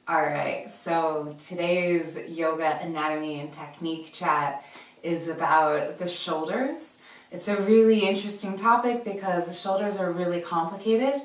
Alright, so today's yoga anatomy and technique chat is about the shoulders. It's a really interesting topic because the shoulders are really complicated.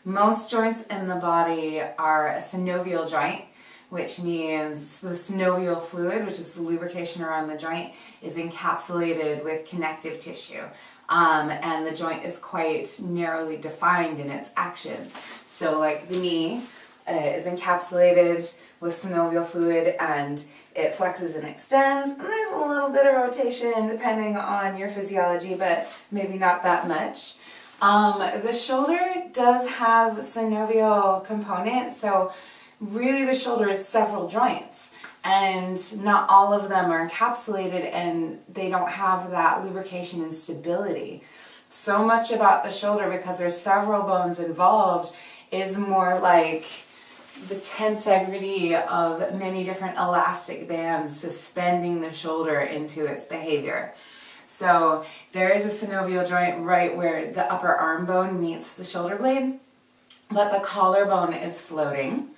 Most joints in the body are a synovial joint, which means the synovial fluid, which is the lubrication around the joint, is encapsulated with connective tissue. And the joint is quite narrowly defined in its actions. So like the knee is encapsulated with synovial fluid and it flexes and extends, and there's a little bit of rotation depending on your physiology, but maybe not that much. The shoulder does have a synovial component, so really the shoulder is several joints, and not all of them are encapsulated and they don't have that lubrication and stability. So much about the shoulder, because there's several bones involved, is more like the tensegrity of many different elastic bands suspending the shoulder into its behavior. So there is a synovial joint right where the upper arm bone meets the shoulder blade, but the collarbone is floating.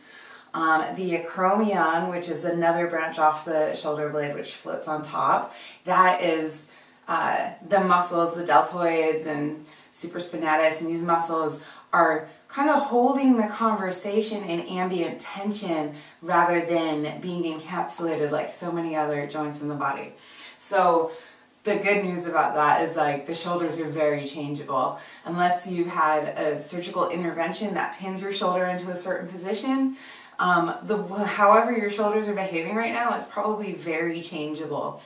The acromion, which is another branch off the shoulder blade which floats on top, that is the muscles, the deltoids and supraspinatus, and these muscles are kind of holding the conversation in ambient tension rather than being encapsulated like so many other joints in the body. So the good news about that is like the shoulders are very changeable. Unless you've had a surgical intervention that pins your shoulder into a certain position, however your shoulders are behaving right now is probably very changeable,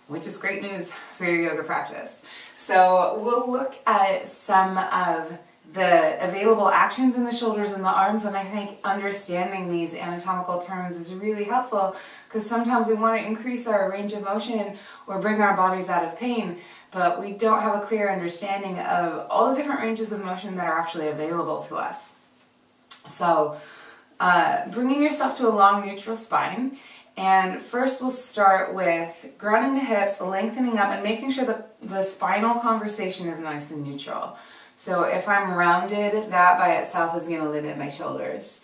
which is great news for your yoga practice. So we'll look at some of the available actions in the shoulders and the arms, and I think understanding these anatomical terms is really helpful because sometimes we want to increase our range of motion or bring our bodies out of pain, but we don't have a clear understanding of all the different ranges of motion that are actually available to us. So bringing yourself to a long neutral spine, and first we'll start with grounding the hips, lengthening up, and making sure that the spinal conversation is nice and neutral. So if I'm rounded, that by itself is going to limit my shoulders.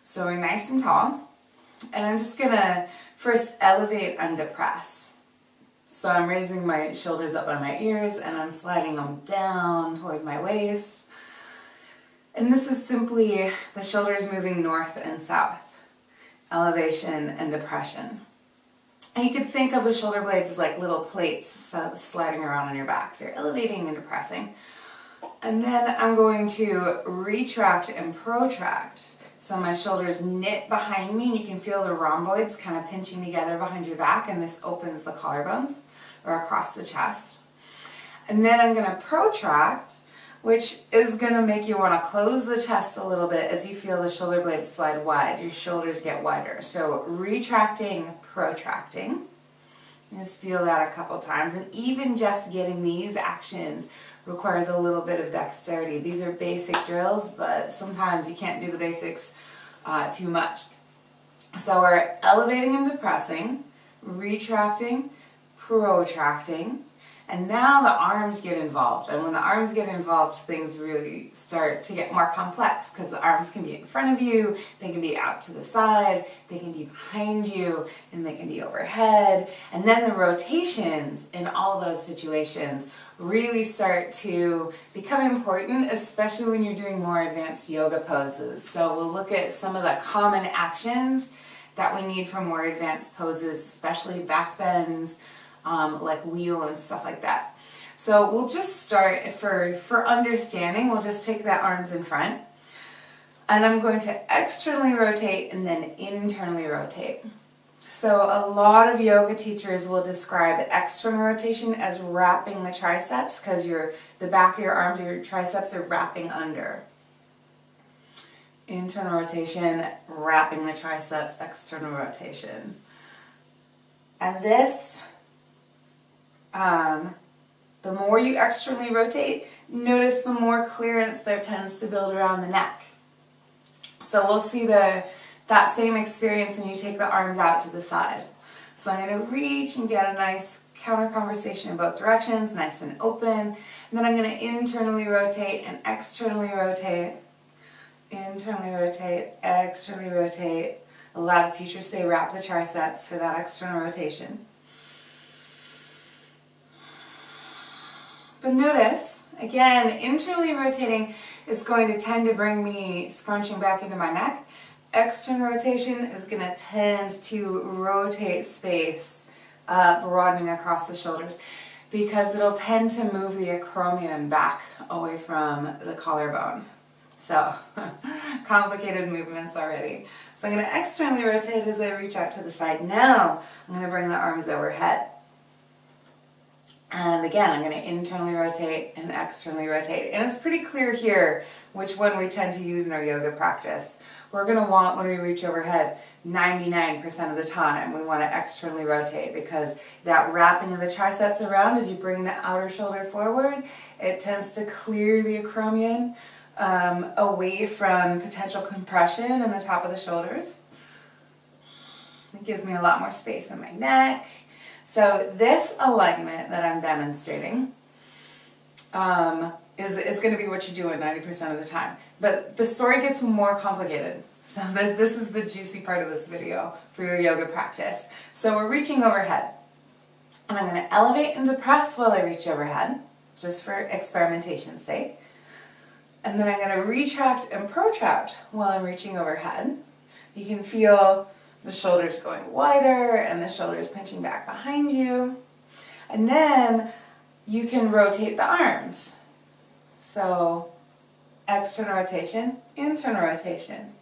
So we're nice and tall, and I'm just going to first elevate and depress. So I'm raising my shoulders up by my ears and I'm sliding them down towards my waist. And this is simply the shoulders moving north and south, elevation and depression. And you could think of the shoulder blades as like little plates sliding around on your back. So you're elevating and depressing. And then I'm going to retract and protract. So my shoulders knit behind me, and you can feel the rhomboids kind of pinching together behind your back, and this opens the collarbones or across the chest. And then I'm going to protract, which is going to make you want to close the chest a little bit as you feel the shoulder blades slide wide. Your shoulders get wider. So retracting, protracting. You just feel that a couple times, and even just getting these actions requires a little bit of dexterity. These are basic drills, but sometimes you can't do the basics too much. So we're elevating and depressing, retracting, protracting, and now the arms get involved. And when the arms get involved, things really start to get more complex because the arms can be in front of you, they can be out to the side, they can be behind you, and they can be overhead. And then the rotations in all those situations really start to become important, especially when you're doing more advanced yoga poses. So we'll look at some of the common actions that we need for more advanced poses, especially back bends, like wheel and stuff like that. So we'll just start, for understanding, we'll just take the arms in front, and I'm going to externally rotate and then internally rotate. So a lot of yoga teachers will describe external rotation as wrapping the triceps because the back of your arms, your triceps are wrapping under. Internal rotation, wrapping the triceps, external rotation. And this, the more you externally rotate, notice the more clearance there tends to build around the neck. So we'll see that same experience when you take the arms out to the side. So I'm going to reach and get a nice counter conversation in both directions, nice and open. And then I'm going to internally rotate and externally rotate. internally rotate, externally rotate. A lot of teachers say wrap the triceps for that external rotation. But notice, again, internally rotating is going to tend to bring me scrunching back into my neck. External rotation is going to tend to rotate space, broadening across the shoulders, because it'll tend to move the acromion back away from the collarbone. So, complicated movements already. So I'm going to externally rotate as I reach out to the side. Now, I'm going to bring the arms overhead. And again, I'm going to internally rotate and externally rotate. And it's pretty clear here which one we tend to use in our yoga practice. We're going to want, when we reach overhead, 99% of the time, we want to externally rotate, because that wrapping of the triceps around as you bring the outer shoulder forward, it tends to clear the acromion away from potential compression in the top of the shoulders. It gives me a lot more space in my neck. So this alignment that I'm demonstrating is going to be what you do 90% of the time. But the story gets more complicated. So this is the juicy part of this video for your yoga practice. So we're reaching overhead. And I'm going to elevate and depress while I reach overhead, just for experimentation's sake. And then I'm going to retract and protract while I'm reaching overhead. You can feel the shoulders going wider and the shoulders pinching back behind you. And then you can rotate the arms. So external rotation, internal rotation.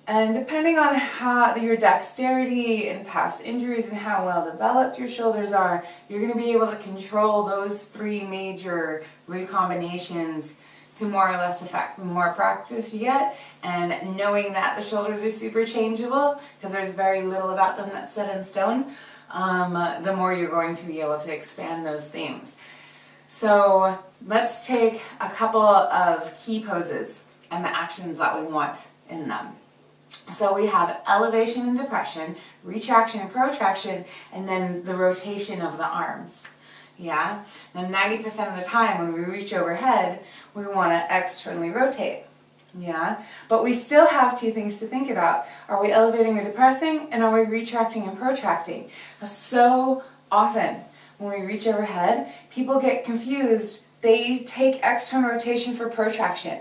And depending on how your dexterity and past injuries and how well developed your shoulders are, you're going to be able to control those three major recombinations to more or less effect. The more practice you get, and knowing that the shoulders are super changeable, because there's very little about them that's set in stone, the more you're going to be able to expand those things. So let's take a couple of key poses and the actions that we want in them. So we have elevation and depression, retraction and protraction, and then the rotation of the arms. Yeah? And 90% of the time when we reach overhead, we want to externally rotate. Yeah? But we still have two things to think about. Are we elevating or depressing? And are we retracting and protracting? So often when we reach overhead, people get confused. They take external rotation for protraction,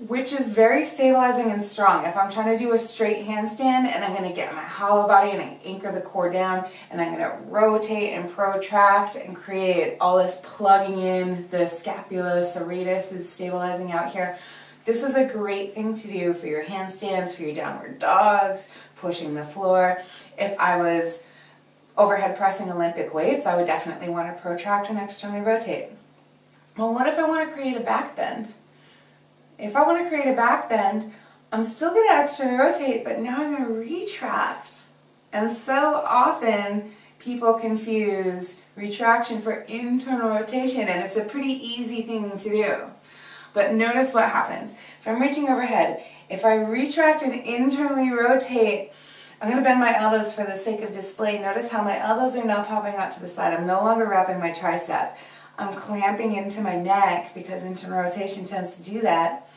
which is very stabilizing and strong. If I'm trying to do a straight handstand and I'm going to get my hollow body and I anchor the core down and I'm going to rotate and protract and create all this plugging in, the scapula serratus is stabilizing out here. This is a great thing to do for your handstands, for your downward dogs, pushing the floor. If I was overhead pressing Olympic weights, I would definitely want to protract and externally rotate. Well, what if I want to create a back bend? If I want to create a back bend, I'm still going to externally rotate, but now I'm going to retract. And so often people confuse retraction for internal rotation, and it's a pretty easy thing to do. But notice what happens. If I'm reaching overhead, if I retract and internally rotate, I'm going to bend my elbows for the sake of display. Notice how my elbows are now popping out to the side. I'm no longer wrapping my tricep. I'm clamping into my neck because internal rotation tends to do that.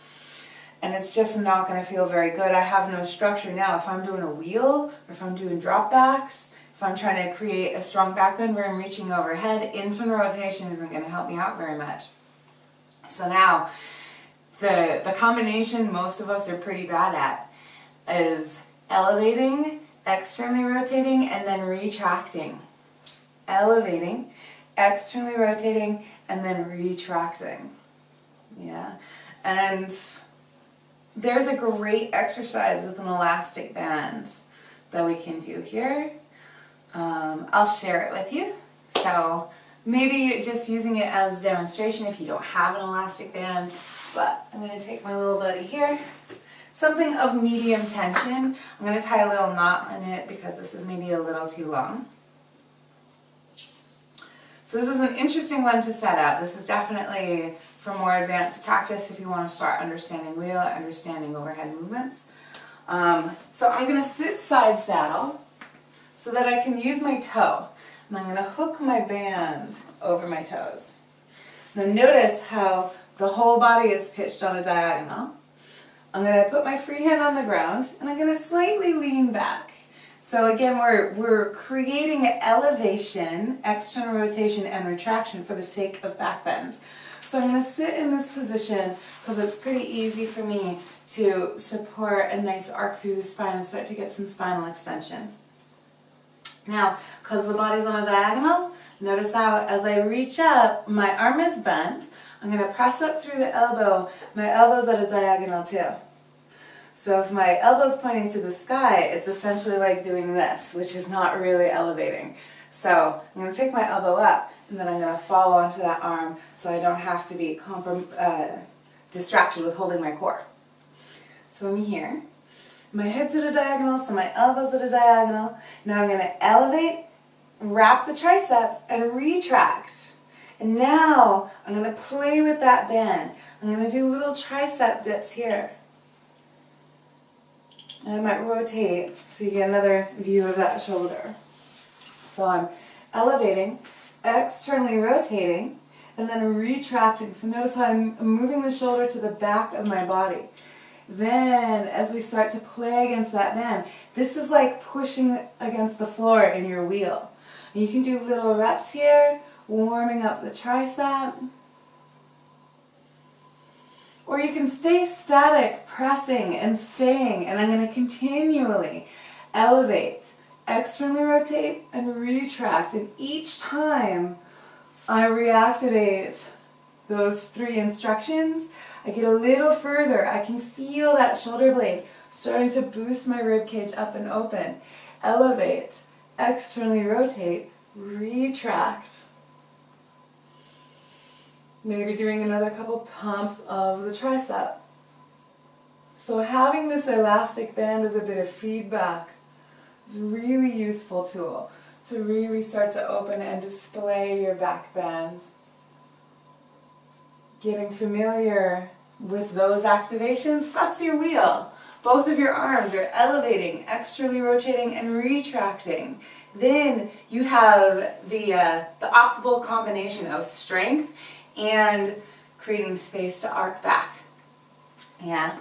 And it's just not going to feel very good. I have no structure now. If I'm doing a wheel, or if I'm doing drop backs, if I'm trying to create a strong back bend where I'm reaching overhead, internal rotation isn't going to help me out very much. So now, the combination most of us are pretty bad at is elevating, externally rotating, and then retracting. Elevating, externally rotating, and then retracting. Yeah, and there's a great exercise with an elastic band that we can do here. I'll share it with you. So maybe just using it as a demonstration if you don't have an elastic band. But I'm going to take my little buddy here. Something of medium tension. I'm going to tie a little knot in it because this is maybe a little too long. So this is an interesting one to set up. This is definitely for more advanced practice if you want to start understanding wheel, understanding overhead movements. So I'm going to sit side saddle so that I can use my toe. And I'm going to hook my band over my toes. Now notice how the whole body is pitched on a diagonal. I'm going to put my free hand on the ground and I'm going to slightly lean back. So again, we're creating an elevation, external rotation, and retraction for the sake of back bends. So I'm going to sit in this position because it's pretty easy for me to support a nice arc through the spine and start to get some spinal extension. Now, because the body's on a diagonal, notice how as I reach up, my arm is bent. I'm going to press up through the elbow. My elbow's at a diagonal too. So if my elbow's pointing to the sky, it's essentially like doing this, which is not really elevating. So I'm going to take my elbow up, and then I'm going to fall onto that arm so I don't have to be distracted with holding my core. So I'm here. My head's at a diagonal, so my elbow's at a diagonal. Now I'm going to elevate, wrap the tricep, and retract. And now I'm going to play with that bend. I'm going to do little tricep dips here. I might rotate so you get another view of that shoulder. So I'm elevating, externally rotating, and then retracting. So notice how I'm moving the shoulder to the back of my body. Then as we start to play against that bend, this is like pushing against the floor in your wheel. And you can do little reps here, warming up the tricep. Or you can stay static, pressing and staying, and I'm going to continually elevate, externally rotate, and retract. And each time I reactivate those 3 instructions, I get a little further. I can feel that shoulder blade starting to boost my rib cage up and open. Elevate, externally rotate, retract. Maybe doing another couple pumps of the tricep. So having this elastic band as a bit of feedback is a really useful tool to really start to open and display your back bend. Getting familiar with those activations, that's your wheel. Both of your arms are elevating, externally rotating, and retracting. Then you have the optimal combination of strength and creating space to arc back. Yeah.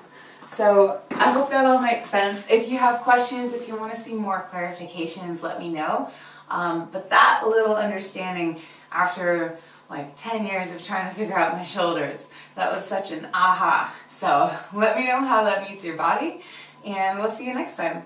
So I hope that all makes sense. If you have questions, if you want to see more clarifications, let me know. But that little understanding after like 10 years of trying to figure out my shoulders, that was such an aha. So let me know how that meets your body, and we'll see you next time.